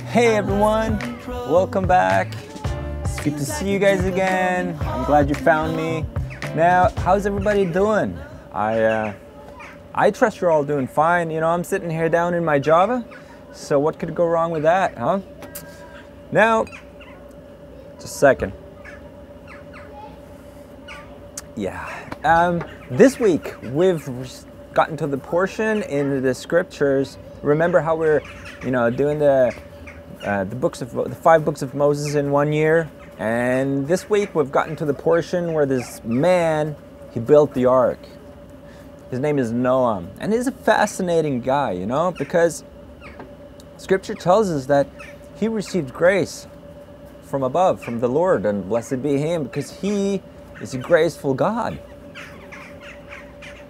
Hey everyone, welcome back. It's good to see you guys again. I'm glad you found me. Now, how's everybody doing? I trust you're all doing fine. You know, I'm sitting here down in my Java, so what could go wrong with that, huh? Now, just a second. Yeah, this week we've gotten to the portion in the scriptures. Remember how we're, doing the 5 books of Moses in 1 year? And this week we've gotten to the portion where this man, he built the ark. His name is Noah, and he's a fascinating guy, because Scripture tells us that he received grace from above, from the Lord, and blessed be Him, because He is a graceful God.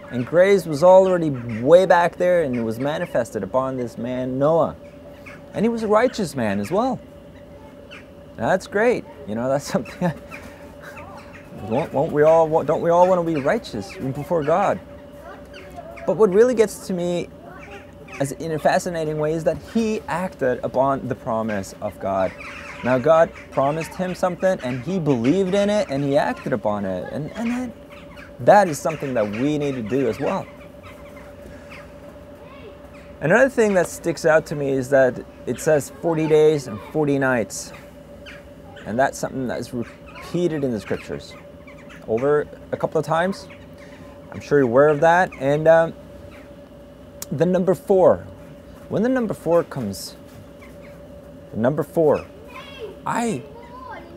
And grace was already way back there, and it was manifested upon this man Noah. And he was a righteous man as well. Now, that's great. That's something. Don't we all want to be righteous before God? But what really gets to me in a fascinating way is that he acted upon the promise of God. Now, God promised him something, and he believed in it, and he acted upon it. And that is something that we need to do as well. Another thing that sticks out to me is that it says 40 days and 40 nights. And that's something that is repeated in the scriptures over a couple of times. I'm sure you're aware of that. And the number 4. When the number 4 comes, I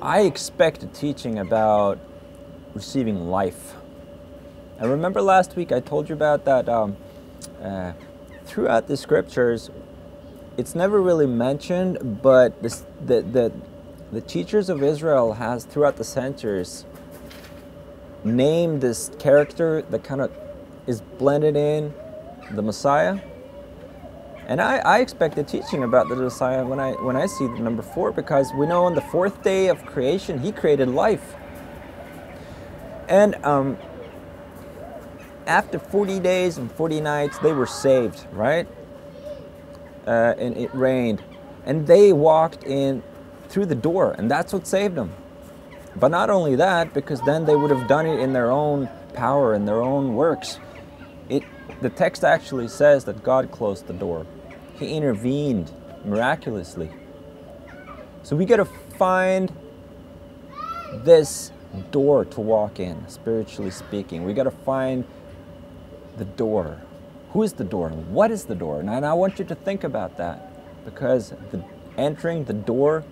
expect a teaching about receiving life. And remember last week I told you about that throughout the scriptures, it's never really mentioned, but the teachers of Israel has throughout the centuries named this character that kind of is blended in the Messiah. And I expect a teaching about the Messiah when I see the number 4, because we know on the 4th day of creation he created life. And after 40 days and 40 nights, they were saved, right? And it rained. And they walked in through the door, and that's what saved them. But not only that, because then they would have done it in their own power and their own works. The text actually says that God closed the door. He intervened miraculously. So we got to find this door to walk in, spiritually speaking. We got to find the door. Who is the door? What is the door? And I want you to think about that, because entering the door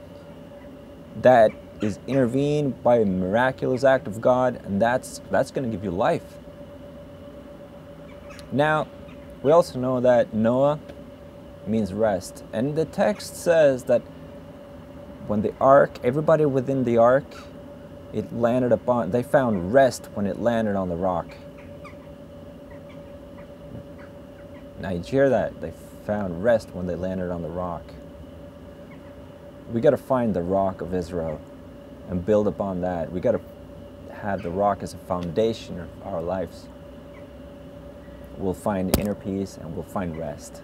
that is intervened by a miraculous act of God, and that's going to give you life. Now, we also know that Noah means rest, and the text says that when the ark, everybody within the ark, they found rest when it landed on the rock. Now, did you hear that? They found rest when they landed on the rock. We got to find the rock of Israel and build upon that. We got to have the rock as a foundation of our lives. We'll find inner peace and we'll find rest.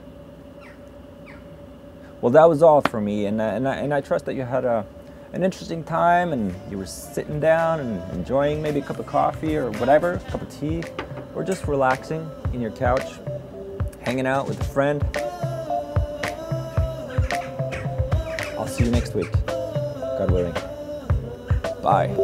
Well, that was all for me, and I trust that you had an interesting time, and you were sitting down and enjoying maybe a cup of coffee or whatever, a cup of tea, or just relaxing in your couch, hanging out with a friend. I'll see you next week, God willing. Bye.